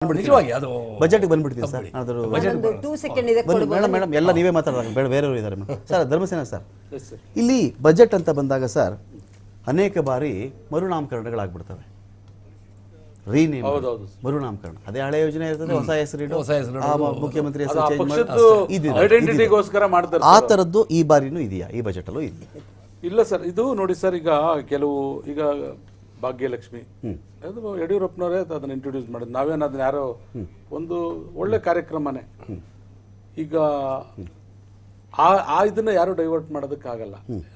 ನಿಜವಾಗಿ ಅದು ಬಜೆಟ್ಗೆ ಬಂದ್ಬಿಡ್ತೀನಿ ಸರ್. ಅದ್ರ ಮೇಡಮ್ ಎಲ್ಲ ನೀವೇ ಮಾತಾಡೋದು ಬೇಡ, ಬೇರೆಯವರು ಇದ್ದಾರೆ ಸರ್. ಧರ್ಮಸೇನ ಸರ್, ಇಲ್ಲಿ ಬಜೆಟ್ ಅಂತ ಬಂದಾಗ ಸರ್ ಅನೇಕ ಬಾರಿ ಮರುನಾಮಕರಣಗಳಾಗ್ಬಿಡ್ತವೆ. ರೀನೇಮ್, ಮರುನಾಮಕರಣ. ಅದೇ ಹಳೆ ಯೋಜನೆ ಇರ್ತದೆ, ಹೊಸ ಹೆಸರಿಡು, ಮುಖ್ಯಮಂತ್ರಿ ಹೆಸರು ಚೇಂಜ್ ಆ ಥರದ್ದು ಈ ಬಾರಿನೂ ಇದೆಯಾ? ಈ ಬಜೆಟ್ ಅಲ್ಲೂ ಇದೆಯಾ? ಇಲ್ಲ ಸರ್. ಇದು ನೋಡಿ ಸರ್, ಈಗ ಈಗ ಭಾಗ್ಯಲಕ್ಷ್ಮಿ ಅದು ಯಡಿಯೂರಪ್ಪನವರೇ ಅದನ್ನ ಇಂಟ್ರೊಡ್ಯೂಸ್ ಮಾಡಿದ್ರು. ನಾವೇನು ಅದನ್ನ ಯಾರೋ ಒಂದು ಒಳ್ಳೆ ಕಾರ್ಯಕ್ರಮನೇ. ಈಗ ಇದನ್ನ ಯಾರು ಡೈವರ್ಟ್ ಮಾಡೋದಕ್ಕಾಗಲ್ಲ.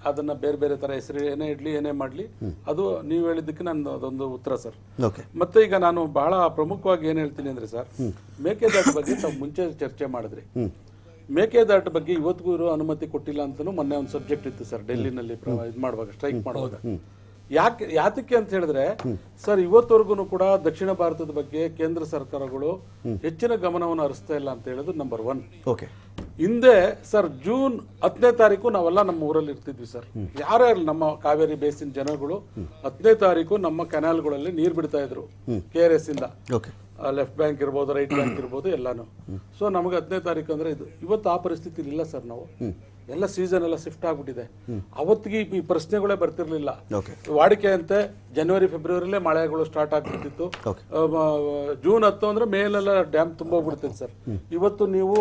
ಅದನ್ನ ಬೇರೆ ಬೇರೆ ತರ ಹೆಸರು ಏನೇ ಇಡ್ಲಿ ಏನೇ ಮಾಡ್ಲಿ, ಅದು ನೀವು ಹೇಳಿದ್ದಕ್ಕೆ ನನ್ನ ಅದೊಂದು ಉತ್ತರ ಸರ್. ಮತ್ತೆ ಈಗ ನಾನು ಬಹಳ ಪ್ರಮುಖವಾಗಿ ಏನ್ ಹೇಳ್ತೀನಿ ಅಂದ್ರೆ ಸರ್, ಮೇಕೆದಾಟು ಬಗ್ಗೆ ತಾವು ಮುಂಚೆ ಚರ್ಚೆ ಮಾಡಿದ್ರಿ. ಮೇಕೆದಾಟು ಬಗ್ಗೆ ಇವತ್ತಿಗೂ ಇರೋ ಅನುಮತಿ ಕೊಟ್ಟಿಲ್ಲ ಅಂತಾನು ಮೊನ್ನೆ ಒಂದು ಸಬ್ಜೆಕ್ಟ್ ಇತ್ತು ಸರ್ ಡೆಲ್ಲಿನಲ್ಲಿ ಇದು ಮಾಡುವಾಗ, ಸ್ಟ್ರೈಕ್ ಮಾಡುವಾಗ. ಯಾತಕ್ಕೆ ಅಂತ ಹೇಳಿದ್ರೆ ಸರ್, ಇವತ್ತವರೆಗೂ ಕೂಡ ದಕ್ಷಿಣ ಭಾರತದ ಬಗ್ಗೆ ಕೇಂದ್ರ ಸರ್ಕಾರಗಳು ಹೆಚ್ಚಿನ ಗಮನವನ್ನು ಹರಿಸ್ತಾ ಇಲ್ಲ ಅಂತ ಹೇಳೋದು ನಂಬರ್ 1. ಹಿಂದೆ ಸರ್ ಜೂನ್ 10ನೇ ತಾರೀಕು ನಾವೆಲ್ಲ ನಮ್ಮ ಊರಲ್ಲಿ ಇರ್ತಿದ್ವಿ ಸರ್. ಯಾರೇ ನಮ್ಮ ಕಾವೇರಿ ಬೇಸಿನ ಜನಗಳು 10ನೇ ತಾರೀಕು ನಮ್ಮ ಕೆನಾಲ್ಗಳಲ್ಲಿ ನೀರು ಬಿಡ್ತಾ ಇದ್ರು KRS ಇಂದ. ಲೆಫ್ಟ್ ಬ್ಯಾಂಕ್ ಇರ್ಬೋದು, ರೈಟ್ ಬ್ಯಾಂಕ್ ಇರ್ಬೋದು, ಎಲ್ಲಾನು. ಸೊ ನಮಗೆ 10ನೇ ತಾರೀಕು ಅಂದ್ರೆ ಇದು. ಇವತ್ತು ಆ ಪರಿಸ್ಥಿತಿ ಇಲ್ಲ ಸರ್. ನಾವು ಎಲ್ಲ ಸೀಸನ್ ಎಲ್ಲ ಶಿಫ್ಟ್ ಆಗ್ಬಿಟ್ಟಿದೆ. ಅವತ್ತಿಗೆ ಈ ಪ್ರಶ್ನೆಗಳೇ ಬರ್ತಿರ್ಲಿಲ್ಲ. ವಾಡಿಕೆಯಂತೆ ಜನವರಿ ಫೆಬ್ರವರಿಲೇ ಮಳೆಗಳು ಸ್ಟಾರ್ಟ್ ಆಗ್ಬಿಡ್ತಿತ್ತು. ಜೂನ್ 10 ಅಂದ್ರೆ ಮೇಲೆಲ್ಲ ಡ್ಯಾಮ್ ತುಂಬೋಗ್ಬಿಡ್ತಿತ್ತು ಸರ್. ಇವತ್ತು ನೀವು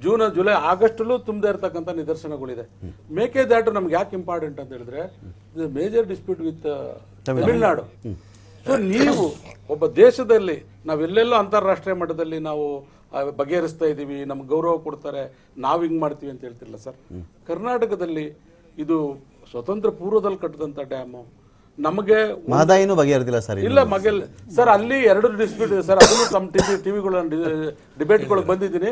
ಜೂನ್ ಜುಲೈ ಆಗಸ್ಟಲ್ಲೂ ತುಂಬದೇ ಇರತಕ್ಕಂಥ ನಿದರ್ಶನಗಳಿದೆ. ಮೇಕೆದಾಟು ನಮ್ಗೆ ಯಾಕೆ ಇಂಪಾರ್ಟೆಂಟ್ ಅಂತ ಹೇಳಿದ್ರೆ, ಇದು major dispute with Tamil Nadu. So ನೀವು ಒಬ್ಬ ದೇಶದಲ್ಲಿ ನಾವೆಲ್ಲೆಲ್ಲೋ ಅಂತಾರಾಷ್ಟ್ರೀಯ ಮಟ್ಟದಲ್ಲಿ ನಾವು ಬಗೆಹರಿಸ್ತಾ ಇದ್ದೀವಿ, ನಮ್ಗೆ ಗೌರವ ಕೊಡ್ತಾರೆ, ನಾವು ಹಿಂಗೆ ಮಾಡ್ತೀವಿ ಅಂತ ಹೇಳ್ತಿಲ್ಲ ಸರ್. ಕರ್ನಾಟಕದಲ್ಲಿ ಇದು ಸ್ವತಂತ್ರ ಪೂರ್ವದಲ್ಲಿ ಕಟ್ಟಿದಂಥ ಡ್ಯಾಮು. ನಮಗೆ ಮಹದಾಯಿನೂ ಬಗೆಹರಿದಿಲ್ಲ ಸರ್. ಇಲ್ಲ ಸರ್, ಅಲ್ಲಿ 2 ಡಿಸ್ಪ್ಯೂಟ್ ಇದೆ ಸರ್. ಅದನ್ನು ನಮ್ಮ ಟಿವಿಗಳ ಡಿಬೇಟ್ಗಳಿಗೆ ಬಂದಿದ್ದೀನಿ.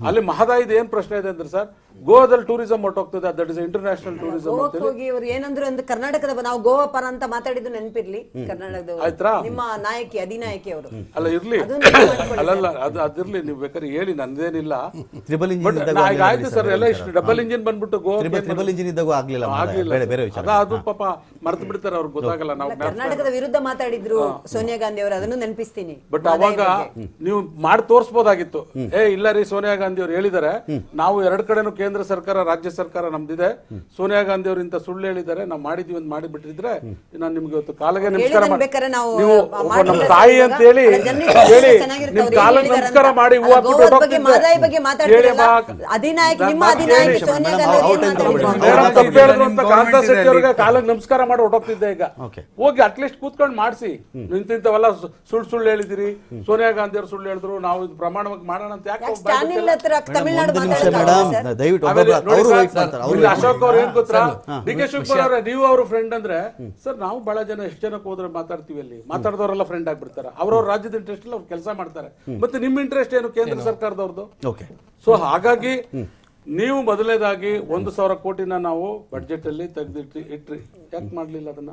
ಅಲ್ಲಿ ಮಹದಾಯಿದ ಏನ್ ಪ್ರಶ್ನೆ ಇದೆ ಅಂದ್ರೆ ಸರ್, ಗೋವಾದಲ್ಲಿ ಟೂರಿಸಂ ಹೊಟ್ಟೋಗ್ತದೆ, ದಟ್ ಇಸ್ ಇಂಟರ್ನ್ಯಾಷನಲ್ ಟೂರಿಸಂ ಅಂತ ಹೇಳಿ ಏನಂದ್ರು ಅಂದ್ರೆ ಕರ್ನಾಟಕದ ನಾವು ಗೋವಾ ಪರ ಅಂತ ಮಾತಾಡಿದ್ದು ನೆನಪಿರ್ಲಿ. ಕರ್ನಾಟಕದ ಆಯ್ತಾ ನಿಮ್ಮ ನಾಯಕಿ ಅಧಿನಾಯಕಿ ಅವರು ಅಲ್ಲ ಇರ್ಲಿ, ಅಲ್ಲಲ್ಲ ಅದಿರ್ಲಿ, ನೀವು ಬೇಕಾದ್ರೆ ಹೇಳಿ, ನಂದೇನಿಲ್ಲ. ಟ್ರಿಬಲ್ ಇಂಜಿನ್ ಆಯ್ತು ಸರ್, ಎಲ್ಲ ಇಷ್ಟು ಡಬಲ್ ಇಂಜಿನ್ ಬಂದ್ಬಿಟ್ಟು ಗೋವಾ ಟ್ರಿಬಲ್ ಇಂಜಿನ್ ಇದ್ದಾಗ ಆಗ್ಲಿಲ್ಲ. ಅದು ಪಾಪ ಮರ್ತು ಬಿಡ್ತಾರೆ, ಅವ್ರಿಗೆ ಗೊತ್ತಾಗಲ್ಲ. ನಾವು ಕರ್ನಾಟಕದ ವಿರುದ್ಧ ಮಾತಾಡಿದ್ರು ಸೋನಿಯಾ ಗಾಂಧಿ ಅವರು, ಅದನ್ನು ನೆನಪಿಸ್ತೀನಿ. ಬಟ್ ಅವಾಗ ನೀವು ಮಾಡಿ ತೋರಿಸಬಹುದಾಗಿತ್ತು. ಇಲ್ಲ ರೀ, ಸೋನಿಯಾ ಗಾಂಧಿ ಅವರು ಹೇಳಿದ್ದಾರೆ, ನಾವು 2 ಕಡೆನೂ ಕೇಂದ್ರ ಸರ್ಕಾರ ರಾಜ್ಯ ಸರ್ಕಾರ ನಮ್ದಿದೆ, ಸೋನಿಯಾ ಗಾಂಧಿ ಅವರು ಇಂತ ಸುಳ್ಳು ಹೇಳಿದ್ದಾರೆ, ನಾವು ಮಾಡಿದೀವಿ ಅಂತ ಮಾಡಿಬಿಟ್ಟಿದ್ರೆ ನಾನು ನಿಮ್ಗೆ ಇವತ್ತು ಕಾಲಿಗೆ ನಮಸ್ಕಾರ ಮಾಡಿ, ನೀವು ನಮ್ಮ ತಾಯಿ ಅಂತ ಹೇಳಿ ನಿಮ್ ಕಾಲಿಗೆ ನಮಸ್ಕಾರ ಮಾಡಿ ಹೂವು ಕಾಂತಾ ಶೆಟ್ಟಿ ಅವ್ರಿಗೆ ಕಾಲಿಗೆ ನಮಸ್ಕಾರ ಮಾಡಿ ಹೊಟ್ಟೋಗ್ತಿದ್ದೆ. ಈಗ ಹೋಗಿ ಅಟ್ಲೀಸ್ಟ್ ಕೂತ್ಕೊಂಡು ಮಾಡಿಸಿ, ನಿಂತಿಂತವೆಲ್ಲ ಸುಳ್ಳು ಹೇಳಿದಿರಿ, ಸೋನಿಯಾ ಗಾಂಧಿ ಅವರು ಸುಳ್ಳು ಹೇಳಿದ್ರು, ನಾವು ಇದು ಪ್ರಮಾಣವಾಗಿ ಮಾಡೋಣ ಅಂತ ಯಾಕೆ ಅಶೋಕ್ ಅವ್ರು ಏನ್ ಗೊತ್ತಾ, DK ಶಿವಕುಮಾರ್ ಅವರೇ, ನೀವು ಅವ್ರ ಫ್ರೆಂಡ್ ಅಂದ್ರೆ ಸರ್, ನಾವು ಬಹಳ ಜನ ಎಷ್ಟು ಜನಕ್ಕೆ ಹೋದ್ರೆ ಮಾತಾಡ್ತೀವಿ, ಅಲ್ಲಿ ಮಾತಾಡಿದವರೆಲ್ಲ ಫ್ರೆಂಡ್ ಆಗ್ಬಿಡ್ತಾರೆ. ಅವ್ರವ್ರ ರಾಜ್ಯದ ಇಂಟ್ರೆಸ್ಟ್ ಅಲ್ಲಿ ಅವ್ರು ಕೆಲಸ ಮಾಡ್ತಾರೆ. ಮತ್ತೆ ನಿಮ್ ಇಂಟ್ರೆಸ್ಟ್ ಏನು ಕೇಂದ್ರ ಸರ್ಕಾರದವ್ರದ್ದು? ಸೊ ಹಾಗಾಗಿ ನೀವು ಮೊದಲನೇದಾಗಿ 1,000 ಕೋಟಿನ ನಾವು ಬಡ್ಜೆಟ್ ಅಲ್ಲಿ ಇಟ್ರಿ. ಯಾಕೆ ಮಾಡ್ಲಿಲ್ಲ ಅದನ್ನ?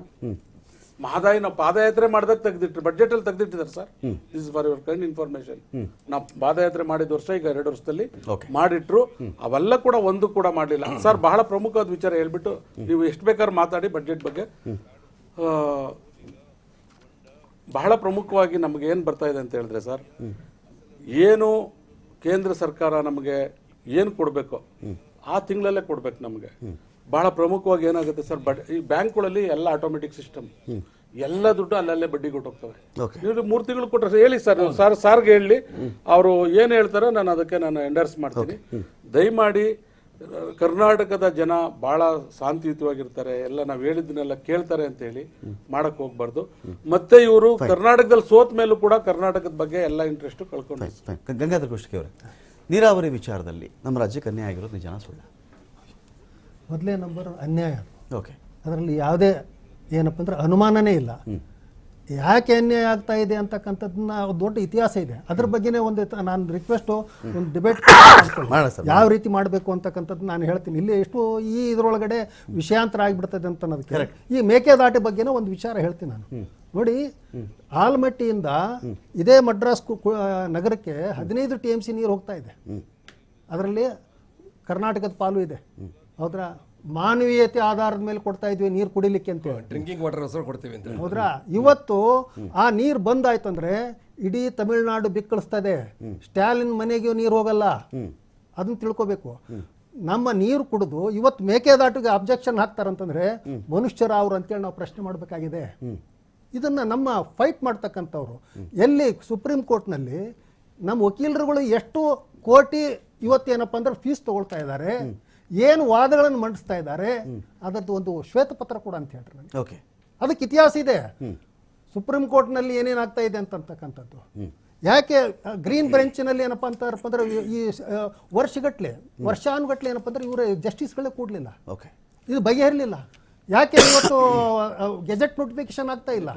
ಮಹದಾಯಿ ನಾವು ಪಾದಯಾತ್ರೆ ಮಾಡಿದಾಗ ತೆಗೆದಿಟ್ರಿ, ಬಡ್ಜೆಟ್ ಅಲ್ಲಿ ತೆಗೆದಿಟ್ಟಿದ್ದಾರೆ sir. This for your kind information. ನಾವು ಪಾದಯಾತ್ರೆ ಮಾಡಿದ ವರ್ಷ, ಈಗ 2 ವರ್ಷದಲ್ಲಿ ಮಾಡಿಟ್ರು. ಅವೆಲ್ಲ ಕೂಡ ಒಂದು ಕೂಡ ಮಾಡಲಿಲ್ಲ ಸರ್. ಬಹಳ ಪ್ರಮುಖವಾದ ವಿಚಾರ ಹೇಳ್ಬಿಟ್ಟು ನೀವು ಎಷ್ಟು ಬೇಕಾದ್ರೂ ಮಾತಾಡಿ ಬಡ್ಜೆಟ್ ಬಗ್ಗೆ. ಬಹಳ ಪ್ರಮುಖವಾಗಿ ನಮ್ಗೆ ಏನ್ ಬರ್ತಾ ಇದೆ ಅಂತ ಹೇಳಿದ್ರೆ ಸರ್, ಏನು ಕೇಂದ್ರ ಸರ್ಕಾರ ನಮಗೆ ಏನು ಕೊಡಬೇಕು ಆ ತಿಂಗಳಲ್ಲೇ ಕೊಡ್ಬೇಕು ನಮಗೆ. ಬಹಳ ಪ್ರಮುಖವಾಗಿ ಏನಾಗುತ್ತೆ ಸರ್, ಈ ಬ್ಯಾಂಕ್ಗಳಲ್ಲಿ ಎಲ್ಲ ಆಟೋಮೆಟಿಕ್ ಸಿಸ್ಟಮ್, ಎಲ್ಲ ದುಡ್ಡು ಅಲ್ಲಲ್ಲೇ ಬಡ್ಡಿ ಕೊಟ್ಟೋಗ್ತವೆ. ನೀವು 3 ತಿಂಗಳು ಕೊಟ್ಟರೆ ಹೇಳಿ ಸರ್, ಸಾರ್ಗೆ ಹೇಳಿ, ಅವರು ಏನು ಹೇಳ್ತಾರೋ ನಾನು ಅದಕ್ಕೆ ಎಂಡರ್ಸ್ ಮಾಡ್ತೀನಿ. ದಯಮಾಡಿ ಕರ್ನಾಟಕದ ಜನ ಬಹಳ ಶಾಂತಿಯುತವಾಗಿರ್ತಾರೆ, ಎಲ್ಲ ನಾವು ಹೇಳಿದ್ದನ್ನೆಲ್ಲ ಕೇಳ್ತಾರೆ ಅಂತ ಹೇಳಿ ಮಾಡಕ್ ಹೋಗ್ಬಾರ್ದು. ಮತ್ತೆ ಇವರು ಕರ್ನಾಟಕದಲ್ಲಿ ಸೋತ ಮೇಲೂ ಕೂಡ ಕರ್ನಾಟಕದ ಬಗ್ಗೆ ಎಲ್ಲ ಇಂಟ್ರೆಸ್ಟ್ ಕಳ್ಕೊಂಡು. ಗಂಗಾಧರ ಕೃಷ್ಣಕಿ ಅವರೇ, ನೀರಾವರಿ ವಿಚಾರದಲ್ಲಿ ನಮ್ಮ ರಾಜ್ಯಕ್ಕೆ ಅನ್ಯಾಯ ಆಗಿರೋದು ನಿಜಾನ ಸುಳ್ಳ? ಮೊದಲೇ ನಂಬರ್ ಅನ್ಯಾಯ. ಅದರಲ್ಲಿ ಯಾವುದೇ ಏನಪ್ಪ ಅಂದ್ರೆ ಅನುಮಾನನೇ ಇಲ್ಲ. ಯಾಕೆ ಅನ್ಯಾಯ ಆಗ್ತಾ ಇದೆ ಅಂತಕ್ಕಂಥದ್ದನ್ನ ದೊಡ್ಡ ಇತಿಹಾಸ ಇದೆ. ಅದ್ರ ಬಗ್ಗೆನೇ ನಾನು ರಿಕ್ವೆಸ್ಟು, ಒಂದು ಡಿಬೇಟ್ ಯಾವ ರೀತಿ ಮಾಡಬೇಕು ಅಂತಕ್ಕಂಥದ್ದು ನಾನು ಹೇಳ್ತೀನಿ. ಇಲ್ಲಿ ಎಷ್ಟು ಈ ಇದರೊಳಗಡೆ ವಿಷಯಾಂತರ ಆಗಿಬಿಡ್ತದೆ ಅಂತ ಅನ್ನೋದಕ್ಕೆ ಈ ಮೇಕೆದಾಟು ಬಗ್ಗೆನೇ ಒಂದು ವಿಚಾರ ಹೇಳ್ತೀನಿ ನಾನು. ನೋಡಿ, ಆಲ್ಮಟ್ಟಿಯಿಂದ ಇದೇ ಮಡ್ರಾಸ್ ನಗರಕ್ಕೆ 15 TMC ನೀರು ಹೋಗ್ತಾ ಇದೆ. ಅದರಲ್ಲಿ ಕರ್ನಾಟಕದ ಪಾಲು ಇದೆ. ಹೌದ್ರಾ? ಮಾನವೀಯತೆ ಆಧಾರದ ಮೇಲೆ ಕೊಡ್ತಾ ಇದ್ವಿ ನೀರು ಕುಡಿಲಿಕ್ಕೆ ಅಂತ ಹೇಳಿ. ಡ್ರಿಂಕಿಂಗ್ ವಾಟರ್ ಹೆಸರು ಕೊಡ್ತೀವಿ ಅಂತ ಹೌದ್ರಾ? ಇವತ್ತು ಆ ನೀರು ಬಂದಾಯ್ತಂದ್ರೆ ಇಡೀ ತಮಿಳುನಾಡು ಬಿಕ್ಕಳಿಸ್ತದೆ. ಸ್ಟಾಲಿನ್ ಮನೆಗೆ ನೀರು ಹೋಗಲ್ಲ, ಅದನ್ನ ತಿಳ್ಕೊಬೇಕು. ನಮ್ಮ ನೀರು ಕುಡಿದು ಇವತ್ತು ಮೇಕೆದಾಟಿಗೆ ಅಬ್ಜೆಕ್ಷನ್ ಹಾಕ್ತಾರಂತಂದ್ರೆ ಮನುಷ್ಯರ ಅವ್ರು ಅಂತೇಳಿ ನಾವು ಪ್ರಶ್ನೆ ಮಾಡಬೇಕಾಗಿದೆ. ಇದನ್ನ ನಮ್ಮ ಫೈಟ್ ಮಾಡ್ತಕ್ಕಂಥವ್ರು ಎಲ್ಲಿ ಸುಪ್ರೀಂ ಕೋರ್ಟ್ನಲ್ಲಿ ನಮ್ಮ ವಕೀಲರುಗಳು ಎಷ್ಟು ಕೋಟಿ ಇವತ್ತೇನಪ್ಪ ಅಂದ್ರೆ ಫೀಸ್ ತಗೊಳ್ತಾ ಇದ್ದಾರೆ, ಏನು ವಾದಗಳನ್ನು ಮಂಡಿಸ್ತಾ ಇದ್ದಾರೆ, ಅದರದ್ದು ಒಂದು ಶ್ವೇತಪತ್ರ ಕೂಡ ಅಂತ ಹೇಳ್ರಿ ನನಗೆ. ಓಕೆ, ಅದಕ್ಕೆ ಇತಿಹಾಸ ಇದೆ. ಸುಪ್ರೀಂ ಕೋರ್ಟ್ನಲ್ಲಿ ಏನೇನಾಗ್ತಾ ಇದೆ ಅಂತಕ್ಕಂಥದ್ದು. ಯಾಕೆ ಗ್ರೀನ್ ಬೆಂಚ್ನಲ್ಲಿ ಏನಪ್ಪ ಅಂತಂದ್ರೆ ಈ ವರ್ಷಾನುಗಟ್ಲೆ ಏನಪ್ಪ ಅಂದ್ರೆ ಇವರು ಜಸ್ಟಿಸ್ಗಳೇ ಕೂಡಲಿಲ್ಲ, ಓಕೆ, ಇದು ಬಗೆಹರಲಿಲ್ಲ. ಯಾಕೆ ಇವತ್ತು ಗೆಜೆಟ್ ನೋಟಿಫಿಕೇಶನ್ ಆಗ್ತಾ ಇಲ್ಲ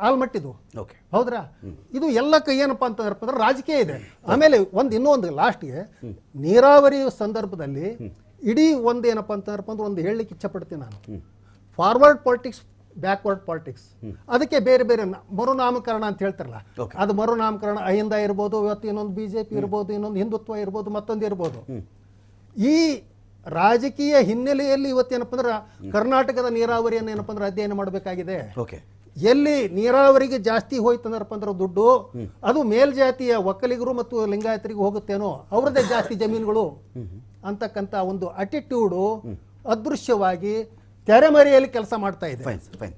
ಆಲ್ಮಟ್ಟಿದು? ಓಕೆ, ಹೌದ್ರಾ? ಇದು ಎಲ್ಲಕ್ಕೆ ಏನಪ್ಪಾ ಅಂತಂದ್ರೆ ರಾಜಕೀಯ ಇದೆ. ಆಮೇಲೆ ಇನ್ನೊಂದು ಲಾಸ್ಟ್ಗೆ ನೀರಾವರಿ ಸಂದರ್ಭದಲ್ಲಿ ಇಡೀ ಒಂದು ಏನಪ್ಪಾ ಅಂತಂದ್ರೆ ಒಂದು ಹೇಳಲಿಕ್ಕೆ ಇಚ್ಛೆ ಪಡ್ತೀನಿ ನಾನು. ಫಾರ್ವರ್ಡ್ ಪಾಲಿಟಿಕ್ಸ್, ಬ್ಯಾಕ್ವರ್ಡ್ ಪಾಲಿಟಿಕ್ಸ್, ಅದಕ್ಕೆ ಬೇರೆ ಬೇರೆ ಮರುನಾಮಕರಣ ಅಂತ ಹೇಳ್ತಾರಲ್ಲ, ಅದು ಮರುನಾಮಕರಣ ಅಹಿಂದ ಇರ್ಬೋದು, ಇವತ್ತು ಇನ್ನೊಂದು ಬಿಜೆಪಿ ಇರ್ಬೋದು, ಇನ್ನೊಂದು ಹಿಂದುತ್ವ ಇರ್ಬೋದು, ಮತ್ತೊಂದು ಇರ್ಬೋದು. ಈ ರಾಜಕೀಯ ಹಿನ್ನೆಲೆಯಲ್ಲಿ ಇವತ್ತೇನಪ್ಪ ಅಂದ್ರೆ ಕರ್ನಾಟಕದ ನೀರಾವರಿಯನ್ನು ಏನಪ್ಪ ಅಂದ್ರೆ ಅಧ್ಯಯನ ಮಾಡಬೇಕಾಗಿದೆ. ಓಕೆ, ಎಲ್ಲಿ ನೀರಾವರಿಗೆ ಜಾಸ್ತಿ ಹೋಯ್ತಂದ್ರಪ್ಪ ಅಂದ್ರೆ ದುಡ್ಡು ಅದು ಮೇಲ್ಜಾತಿಯ ಒಕ್ಕಲಿಗರು ಮತ್ತು ಲಿಂಗಾಯತರಿಗೆ ಹೋಗುತ್ತೇನೋ, ಅವ್ರದ್ದೇ ಜಾಸ್ತಿ ಜಮೀನುಗಳು ಅಂತಕ್ಕಂಥ ಒಂದು ಅಟಿಟ್ಯೂಡು ಅದೃಶ್ಯವಾಗಿ ತೆರೆಮರೆಯಲ್ಲಿ ಕೆಲಸ ಮಾಡ್ತಾ ಇದೆ. Fine fine.